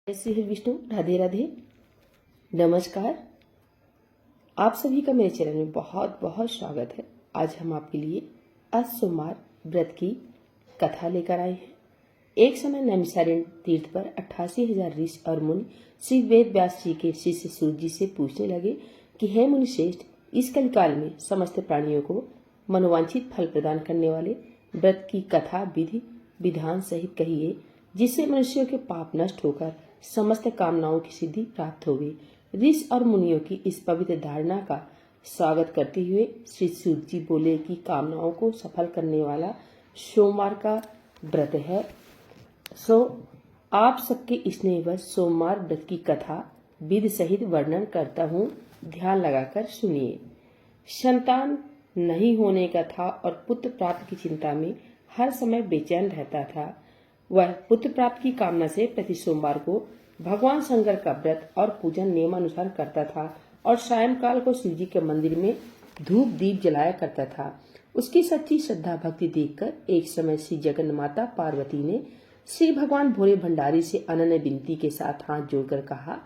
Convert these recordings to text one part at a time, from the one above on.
श्री विष्णु, राधे राधे, नमस्कार। आप सभी का मेरे चैनल में बहुत बहुत स्वागत है। आज हम आपके लिए आज सोमवार व्रत की कथा लेकर आए हैं। एक समय नैमिषारण्य तीर्थ पर 88,000 ऋषि और मुनि श्री वेद व्यास जी के शिष्य सूत जी से पूछने लगे कि हे मुनि श्रेष्ठ, इस कलिकाल में समस्त प्राणियों को मनोवांछित फल प्रदान करने वाले व्रत की कथा विधि विधान सहित कहिए, जिससे मनुष्यों के पाप नष्ट होकर समस्त कामनाओं की सिद्धि प्राप्त होगी। ऋषि और मुनियों की इस पवित्र धारणा का स्वागत करते हुए श्री सूत जी बोले कि कामनाओं को सफल करने वाला सोमवार का व्रत है। आप सबके स्नेहवश सोमवार व्रत की कथा विधि सहित वर्णन करता हूँ, ध्यान लगाकर सुनिए। संतान नहीं होने का था और पुत्र प्राप्त की चिंता में हर समय बेचैन रहता था। वह पुत्र प्राप्त की कामना से प्रति सोमवार को भगवान शंकर का व्रत और पूजन नियमानुसार करता था और सायंकाल को शिव जी के मंदिर में धूप दीप जलाया करता था। उसकी सच्ची श्रद्धा भक्ति देखकर एक समय श्री जगन माता पार्वती ने श्री भगवान भोले भंडारी से अनन्य विनती के साथ हाथ जोड़कर कहा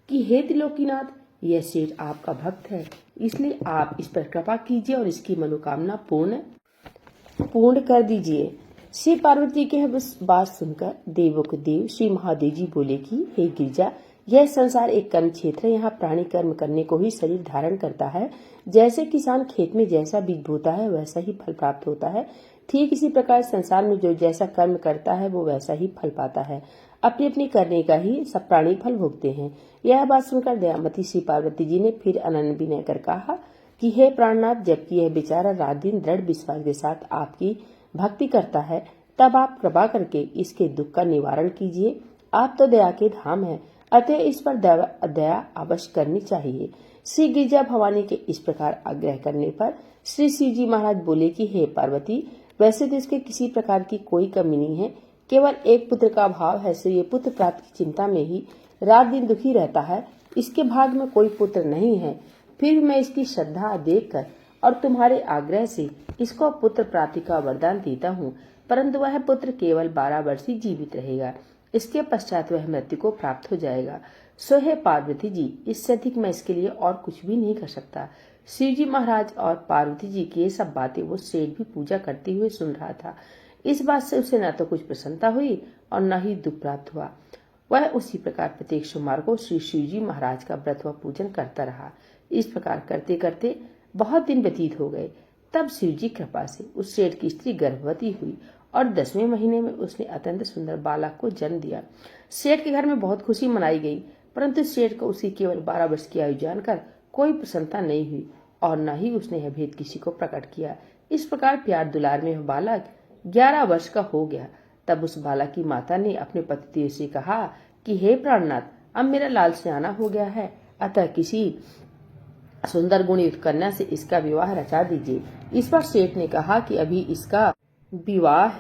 कि हे त्रिलोकीनाथ, यह सेठ आपका भक्त है, इसलिए आप इस पर कृपा कीजिए और इसकी मनोकामना पूर्ण कर दीजिए। श्री पार्वती की बात सुनकर देवों के देव श्री महादेव जी बोले कि हे गिरिजा, यह संसार एक कर्म क्षेत्र है। यहाँ प्राणी कर्म करने को ही शरीर धारण करता है। जैसे किसान खेत में जैसा बीज बोता है वैसा ही फल प्राप्त होता है, ठीक इसी प्रकार संसार में जो जैसा कर्म करता है वो वैसा ही फल पाता है। अपनी अपनी करने का ही सब प्राणी फल भोगते हैं। यह बात सुनकर दयामती श्री पार्वती जी ने फिर अनन्य विनय कर कहा कि हे प्राणनाथ, जबकि यह बेचारा रात दिन दृढ़ विश्वास के साथ आपकी भक्ति करता है, तब आप कृपा करके इसके दुख का निवारण कीजिए। आप तो दया के धाम हैं, अतः इस पर दया अवश्य करनी चाहिए। श्री गिरिजा भवानी के इस प्रकार आग्रह करने पर श्री शिव जी महाराज बोले कि हे पार्वती, वैसे तो इसके किसी प्रकार की कोई कमी नहीं है, केवल एक पुत्र का अभाव है। श्री ये पुत्र प्राप्त की चिंता में ही रात दिन दुखी रहता है। इसके भाग में कोई पुत्र नहीं है, फिर मैं इसकी श्रद्धा देखकर और तुम्हारे आग्रह से इसको पुत्र प्राप्ति का वरदान देता हूँ, परंतु वह पुत्र केवल 12 वर्ष ही जीवित रहेगा। इसके पश्चात वह मृत्यु को प्राप्त हो जाएगा। सो हे पार्वती जी, इससे अधिक मैं इसके लिए और कुछ भी नहीं कर सकता। शिव जी महाराज और पार्वती जी की ये सब बातें वो सेठ भी पूजा करते हुए सुन रहा था। इस बात से उसे न तो कुछ प्रसन्नता हुई और न ही दुख प्राप्त हुआ। वह उसी प्रकार प्रत्येक सोमवार को श्री शिव जी महाराज का व्रत व पूजन करता रहा। इस प्रकार करते करते बहुत दिन व्यतीत हो गए। तब शिव जी कृपा से उस सेठ की स्त्री गर्भवती हुई और 10वें महीने में उसने अत्यंत सुंदर बालक को जन्म दिया। सेठ के घर में बहुत खुशी मनाई गई, परंतु सेठ को उसकी केवल 12 वर्ष की आयु जानकर कोई प्रसन्नता नहीं हुई और न ही उसने यह भेद किसी को प्रकट किया। इस प्रकार प्यार दुलार में वह बालक 11 वर्ष का हो गया। तब उस बालक की माता ने अपने पतिदेव से कहा कि हे प्राणनाथ, अब मेरा लाल सियाना हो गया है, अतः किसी सुंदर गुणयुक्त कन्या से इसका विवाह रचा दीजिए। इस पर सेठ ने कहा कि अभी इसका विवाह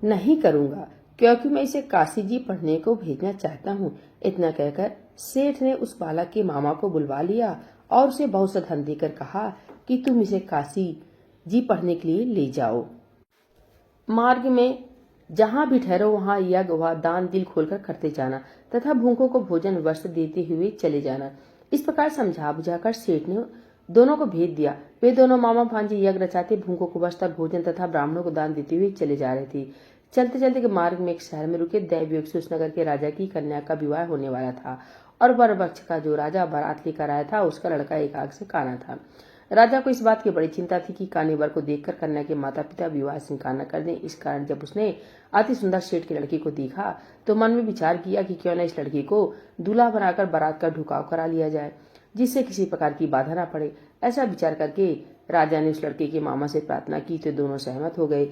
नहीं करूंगा, क्योंकि मैं इसे काशी जी पढ़ने को भेजना चाहता हूँ। इतना कहकर सेठ ने उस बालक के मामा को बुलवा लिया और उसे बहुत सा धन देकर कहा कि तुम इसे काशी जी पढ़ने के लिए ले जाओ। मार्ग में जहाँ भी ठहरो वहाँ यज्ञ व दान दिल खोलकर करते जाना तथा भूखों को भोजन वस्त्र देते हुए चले जाना। इस प्रकार समझा बुझाकर सेठ ने दोनों को भेज दिया। वे दोनों मामा भांजे यज्ञ रचाते, भूखों को वस्त्र भोजन तथा ब्राह्मणों को दान देते हुए चले जा रहे थे। चलते चलते के मार्ग में एक शहर में रुके। दैवयोग से उस नगर के राजा की कन्या का विवाह होने वाला था और वर पक्ष का जो राजा बारात लेकर आया था उसका लड़का एकाग से काना था। राजा को इस बात की बड़ी चिंता थी कि काने वर को देखकर कन्या के माता पिता विवाह से इनकार न कर दें। इस कारण जब उसने अति सुंदर सेठ की लड़की को देखा तो मन में विचार किया कि क्यों न इस लड़की को दूल्हा बनाकर बारात का ढुकाव करा लिया जाए, जिससे किसी प्रकार की बाधा न पड़े। ऐसा विचार करके राजा ने उस लड़के के मामा से प्रार्थना की तो दोनों सहमत हो गए।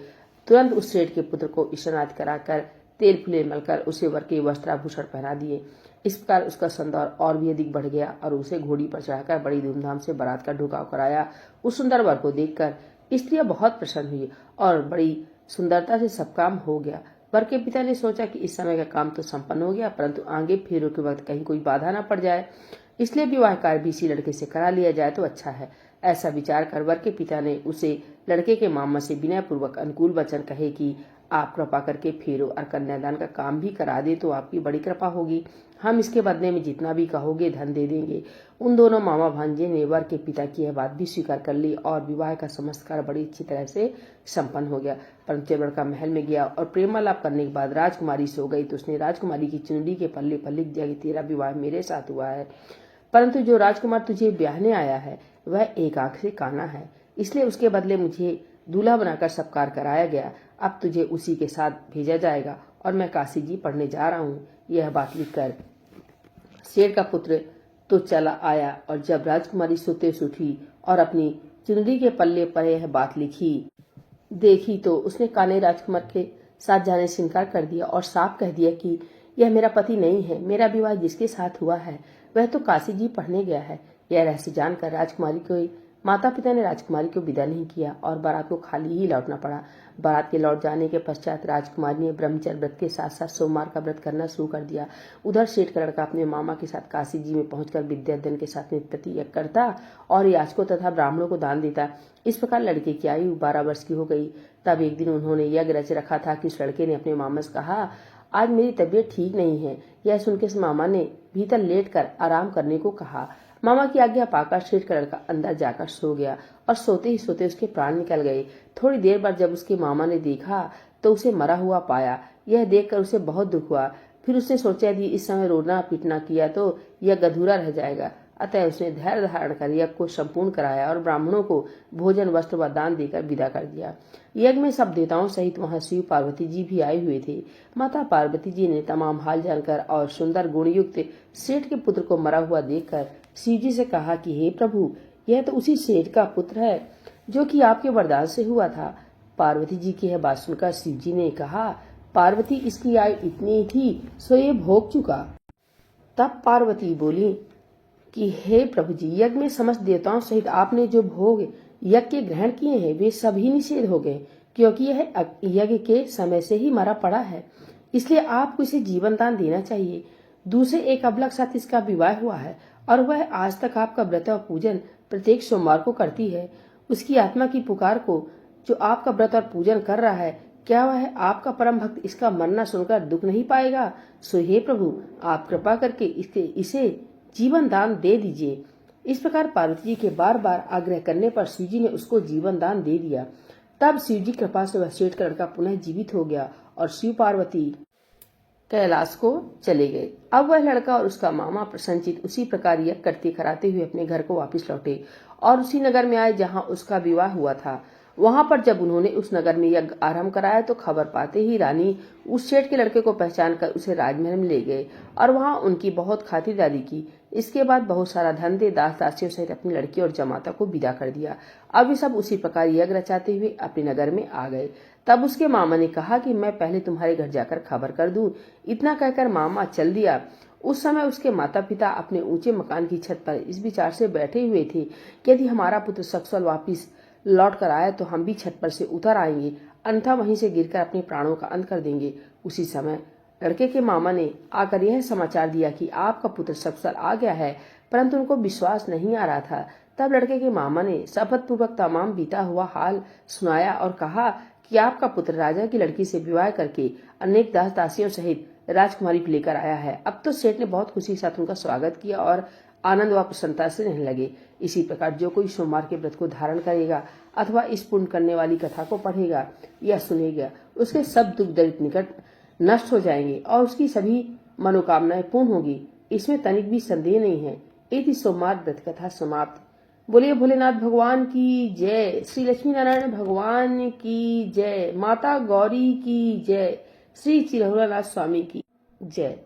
तुरंत उस सेठ के पुत्र को स्नान कराकर तेल फुले मलकर उसे वर के वस्त्राभूषण पहना दिए। इस प्रकार उसका सौंदर्य और भी अधिक बढ़ गया और उसे घोड़ी पर चढ़ाकर बड़ी धूमधाम से बारात का ढुकाव कराया। उस सुंदर वर को देखकर स्त्रियां बहुत प्रसन्न हुई और बड़ी सुंदरता से सब काम हो गया। वर के पिता ने सोचा कि इस समय का काम तो संपन्न हो गया, परंतु आगे फेरों के वक्त कहीं कोई बाधा न पड़ जाए, इसलिए विवाह कार्य भी इसी लड़के से करा लिया जाए तो अच्छा है। ऐसा विचार कर वर के पिता ने उसे लड़के के मामा से विनय पूर्वक अनुकूल वचन कहे कि आप कृपा करके फेरो और कन्यादान का काम भी करा दे तो आपकी बड़ी कृपा होगी। हम इसके बदले में जितना भी कहोगे धन दे देंगे। उन दोनों मामा भांजे ने वर के पिता की यह बात भी स्वीकार कर ली और विवाह का समस्त कार्य बड़ी अच्छी तरह से संपन्न हो गया। परंतु जब लड़का महल में गया और प्रेमालाप करने के बाद राजकुमारी सो गई तो उसने राजकुमारी की चुनरी के पल्ले पर लिख दिया कि तेरा विवाह मेरे साथ हुआ है, परंतु जो राजकुमार तुझे ब्याहने आया है वह एक आंख से काना है, इसलिए उसके बदले मुझे दूल्हा बनाकर सत्कार कराया गया। अब तुझे उसी के साथ भेजा जाएगा और मैं काशी जी पढ़ने जा रहा हूँ। यह बात लिखकर शेर का पुत्र तो चला आया और जब राजकुमारी सोते उठी और अपनी चुनरी के पल्ले पर यह बात लिखी देखी तो उसने काने राजकुमार के साथ जाने से इनकार कर दिया और साफ कह दिया कि यह मेरा पति नहीं है। मेरा विवाह जिसके साथ हुआ है वह तो काशी जी पढ़ने गया है। यह रहस्य जानकर राजकुमारी को माता पिता ने राजकुमारी को विदा नहीं किया और बारात को खाली ही लौटना पड़ा। बारात के लौट जाने के पश्चात राजकुमारी ने ब्रह्मचर्य व्रत के साथ साथ सोमवार का व्रत करना शुरू कर दिया। उधर सेठ का लड़का अपने मामा के साथ काशी जी में पहुंचकर विद्याध्ययन के साथ नित्य यज्ञ करता और याचकों तथा ब्राह्मणों को दान देता। इस प्रकार लड़के की आयु 12 वर्ष की हो गई। तब एक दिन उन्होंने यज्ञ रच रखा था कि उस लड़के ने अपने मामा से कहा, आज मेरी तबीयत ठीक नहीं है। यह सुनकर इस मामा ने भीतर लेटकर आराम करने को कहा। मामा की आज्ञा पाकर सेठ का लड़का अंदर जाकर सो गया और सोते ही सोते उसके प्राण निकल गए। थोड़ी देर बाद जब उसके मामा ने देखा तो उसे मरा हुआ पाया। यह देखकर उसे बहुत दुख हुआ। फिर उसने सोचा यदि इस समय रोना पीटना किया तो यह अधूरा रह जाएगा। अतः उसने धैर्य धारण कर यज्ञ को संपूर्ण कराया और ब्राह्मणों को भोजन वस्त्र व दान देकर विदा कर दिया। यज्ञ में सब देवताओं सहित वहां शिव पार्वती जी भी आए हुए थे। माता पार्वती जी ने तमाम हाल जानकर और सुंदर गुणयुक्त सेठ के पुत्र को मरा हुआ देखकर शिव जी से कहा कि हे प्रभु, यह तो उसी सेठ का पुत्र है जो कि आपके वरदान से हुआ था। पार्वती जी की यह बात सुनकर शिव जी ने कहा, पार्वती, इसकी आयु इतनी ही थी सो ये भोग चुका। तब पार्वती बोली कि हे प्रभु जी, यज्ञ में समस्त देवताओं सहित आपने जो भोग यज्ञ के ग्रहण किए हैं वे सभी निषेध हो गए, क्योंकि यह यज्ञ के समय से ही मरा पड़ा है। इसलिए आपको इसे जीवन दान देना चाहिए। दूसरे एक अबलख साथ इसका विवाह हुआ है और वह आज तक आपका व्रत और पूजन प्रत्येक सोमवार को करती है। उसकी आत्मा की पुकार को जो आपका व्रत और पूजन कर रहा है, क्या वह आपका परम भक्त इसका मरना सुनकर दुख नहीं पाएगा? सो हे प्रभु, आप कृपा करके इसे जीवन दान दे दीजिए। इस प्रकार पार्वती जी के बार बार आग्रह करने पर शिव जी ने उसको जीवन दान दे दिया। तब शिव जी कृपा से वह सेठ का लड़का पुनः जीवित हो गया और शिव पार्वती कैलाश को चले गए। अब वह लड़का और उसका मामा प्रसन्नचित उसी प्रकार यज्ञ करते कराते हुए अपने घर को वापस लौटे और उसी नगर में आए जहाँ उसका विवाह हुआ था। वहां पर जब उन्होंने उस नगर में यज्ञ आरंभ कराया तो खबर पाते ही रानी उस सेठ के लड़के को पहचान कर उसे राजमहल में ले गए और वहां उनकी बहुत खातिरदारी की। इसके बाद बहुत सारा धन दे दास दासियों सहित अपनी लड़की और जमाता को विदा कर दिया। अब वे सब उसी प्रकार यज्ञ रचाते हुए अपने नगर में आ गए। तब उसके मामा ने कहा कि मैं पहले तुम्हारे घर जाकर खबर कर दूं। इतना कहकर मामा चल दिया। उस समय उसके माता पिता अपने ऊंचे मकान की छत पर इस विचार से बैठे हुए थे कि यदि हमारा पुत्र सकुशल वापिस लौट कर आए तो हम भी छत पर से उतर आएंगे, अन्यथा वहीं से गिरकर अपने प्राणों का अंत कर देंगे। उसी समय लड़के के मामा ने आकर यह समाचार दिया कि आपका पुत्र सकुशल आ गया है, परंतु उनको विश्वास नहीं आ रहा था। तब लड़के के मामा ने शपथ पूर्वक तमाम बीता हुआ हाल सुनाया और कहा कि आपका पुत्र राजा की लड़की से विवाह करके अनेक दास दासियों सहित राजकुमारी को लेकर आया है। अब तो सेठ ने बहुत खुशी के साथ उनका स्वागत किया और आनंद व प्रसन्नता से रहने लगे। इसी प्रकार जो कोई सोमवार के व्रत को धारण करेगा अथवा इस पुण्य करने वाली कथा को पढ़ेगा या सुनेगा, उसके सब दुख दरिद्र निकट नष्ट हो जाएंगे और उसकी सभी मनोकामनाएं पूर्ण होगी। इसमें तनिक भी संदेह नहीं है। इति सोमवार व्रत कथा समाप्त। बोलिए भोलेनाथ भगवान की जय, श्री लक्ष्मी नारायण भगवान की जय, माता गौरी की जय, श्री चिरहुरानाथ स्वामी की जय।